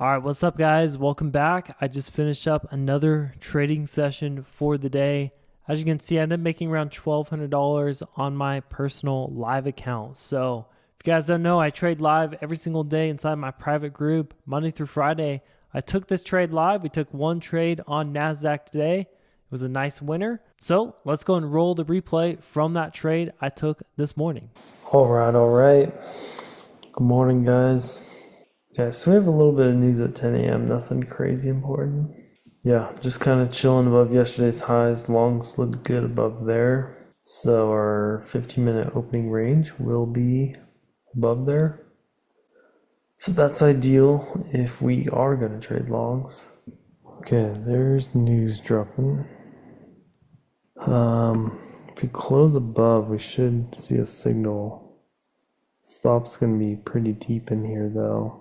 All right, what's up, guys? Welcome back. I just finished up another trading session for the day. As you can see, I ended up making around $1,200 on my personal live account. So if you guys don't know, I trade live every single day inside my private group, Monday through Friday. I took this trade live. We took one trade on NASDAQ today. It was a nice winner. So let's go and roll the replay from that trade I took this morning. All right. Good morning, guys. Okay, so we have a little bit of news at 10 a.m. Nothing crazy important. Yeah, just kind of chilling above yesterday's highs. Longs look good above there. So our 15-minute opening range will be above there. So that's ideal if we are going to trade longs. Okay, there's news dropping. If we close above, we should see a signal. Stop's going to be pretty deep in here, though.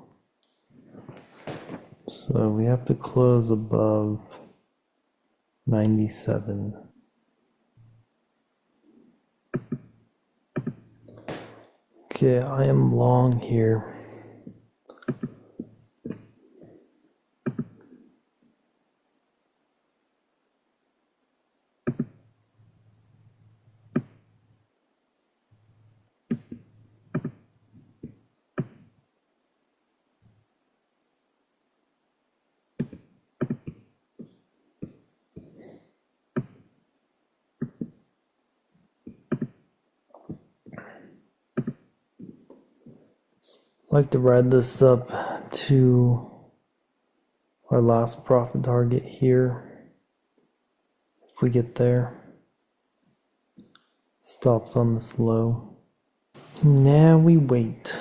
So we have to close above 97. Okay, I am long here. I'd like to ride this up to our last profit target here. If we get there, stops on this low. And now we wait.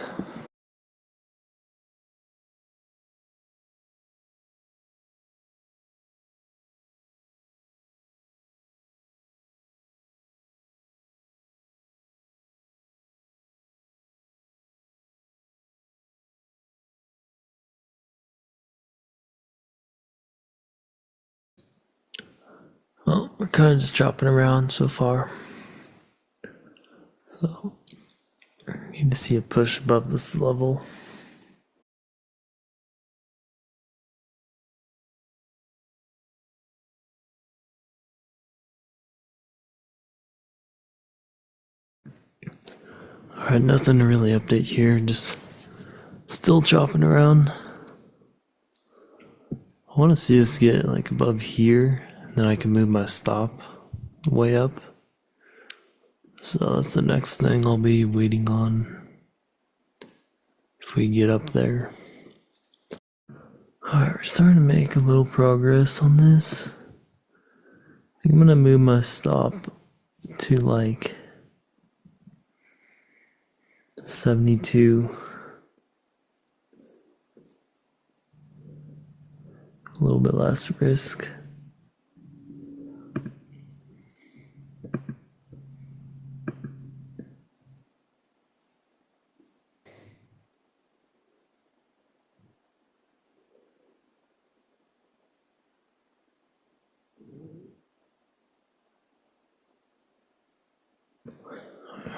Well, we're kind of just chopping around so far. So, need to see a push above this level. Alright, nothing to really update here, just still chopping around. I want to see us get like above here, then I can move my stop way up. So that's the next thing I'll be waiting on if we get up there. Alright, we're starting to make a little progress on this. I think I'm gonna move my stop to like 72. A little bit less risk.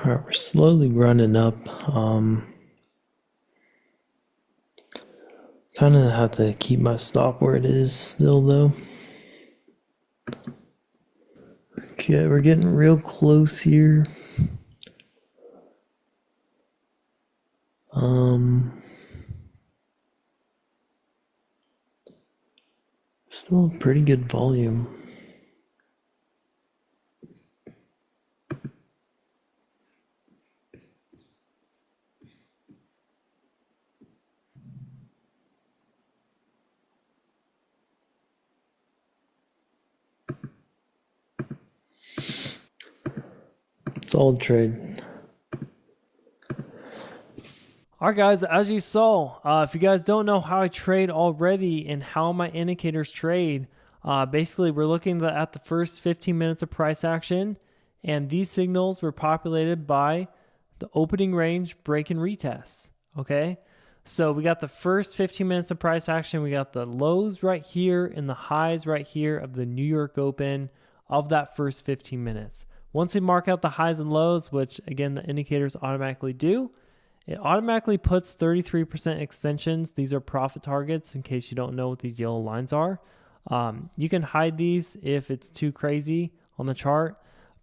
Alright, we're slowly running up. Kind of have to keep my stop where it is still, though. Okay, we're getting real close here. Still pretty good volume. Solid trade. All right, guys, as you saw, if you guys don't know how I trade already and how my indicators trade, basically we're looking at the first 15 minutes of price action, and these signals were populated by the opening range break and retest, okay? So we got the first 15 minutes of price action. We got the lows right here and the highs right here of the New York Open of that first 15 minutes. Once we mark out the highs and lows, which again, the indicators automatically do, it automatically puts 33% extensions. These are profit targets in case you don't know what these yellow lines are. You can hide these if it's too crazy on the chart.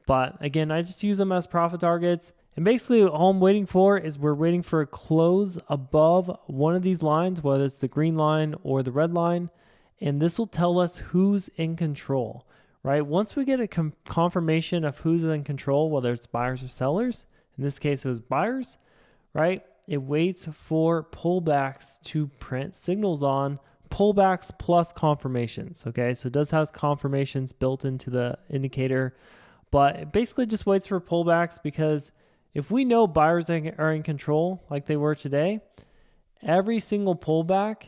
But again, I just use them as profit targets. And basically all I'm waiting for is we're waiting for a close above one of these lines, whether it's the green line or the red line. And this will tell us who's in control, right? Once we get a confirmation of who's in control, whether it's buyers or sellers, in this case it was buyers, right? It waits for pullbacks to print signals on, pullbacks plus confirmations, okay? So it does have confirmations built into the indicator, but it basically just waits for pullbacks because if we know buyers are in control like they were today, every single pullback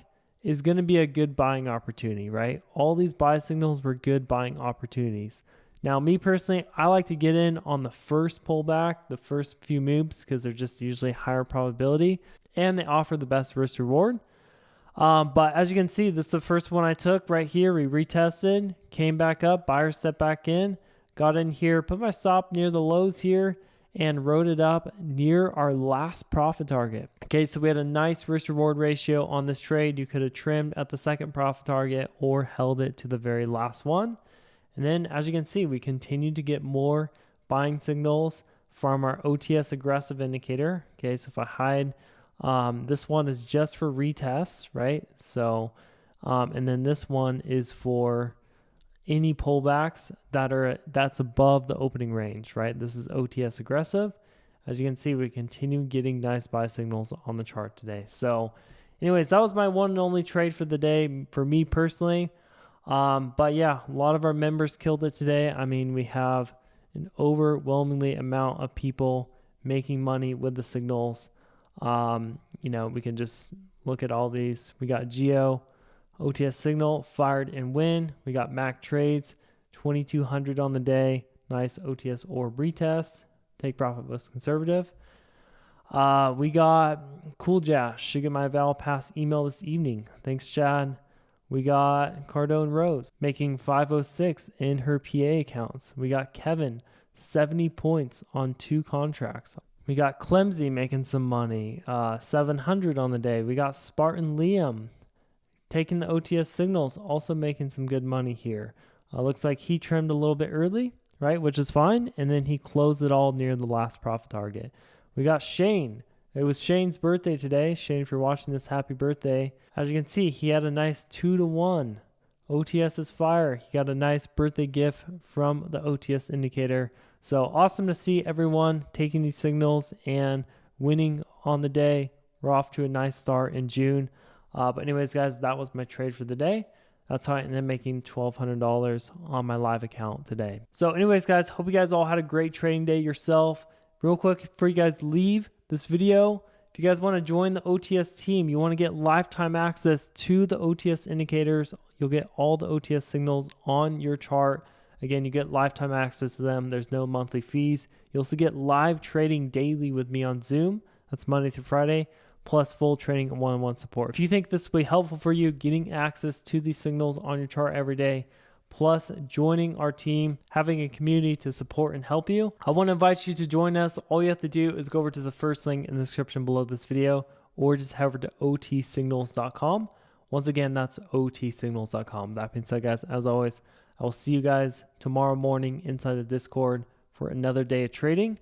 is going to be a good buying opportunity, right? All these buy signals were good buying opportunities. Now, me personally, I like to get in on the first pullback, the first few moves, because they're just usually higher probability and they offer the best risk reward. But as you can see, this is the first one I took right here. We retested, came back up, buyers stepped back in, got in here, put my stop near the lows here, and wrote it up near our last profit target. Okay, so we had a nice risk reward ratio on this trade. You could have trimmed at the second profit target or held it to the very last one. And then as you can see, we continued to get more buying signals from our OTS aggressive indicator. Okay, so if I hide, this one is just for retests, right? So, and then this one is for any pullbacks that's above the opening range, right? This is OTS aggressive. As you can see, we continue getting nice buy signals on the chart today. So anyways, that was my one and only trade for the day for me personally. But yeah, a lot of our members killed it today. I mean, we have an overwhelmingly amount of people making money with the signals. You know, we can just look at all these. We got Geo, OTS signal, fired and win. We got Mac trades, 2,200 on the day. Nice OTS orb retest. Take profit was conservative. We got Cool Jash. Should get my Val Pass email this evening. Thanks, Chad. We got Cardone Rose making 506 in her PA accounts. We got Kevin, 70 points on 2 contracts. We got Clemsy making some money, 700 on the day. We got Spartan Liam taking the OTS signals, also making some good money here. Looks like he trimmed a little bit early, right, which is fine, and then he closed it all near the last profit target. We got Shane. It was Shane's birthday today. Shane, if you're watching this, happy birthday. As you can see, he had a nice 2-to-1. OTS is fire. He got a nice birthday gift from the OTS indicator. So awesome to see everyone taking these signals and winning on the day. We're off to a nice start in June. But anyways, guys, that was my trade for the day. That's how I ended up making $1,200 on my live account today. So anyways, guys, hope you guys all had a great trading day yourself. Real quick, before you guys leave this video, if you guys want to join the OTS team, you want to get lifetime access to the OTS indicators. You'll get all the OTS signals on your chart. Again, you get lifetime access to them. There's no monthly fees. You also get live trading daily with me on Zoom. That's Monday through Friday, plus full training and one-on-one support. If you think this will be helpful for you, getting access to these signals on your chart every day, plus joining our team, having a community to support and help you, I want to invite you to join us. All you have to do is go over to the first link in the description below this video, or just head over to otsignals.com. Once again, that's otsignals.com. That being said, guys, as always, I will see you guys tomorrow morning inside the Discord for another day of trading.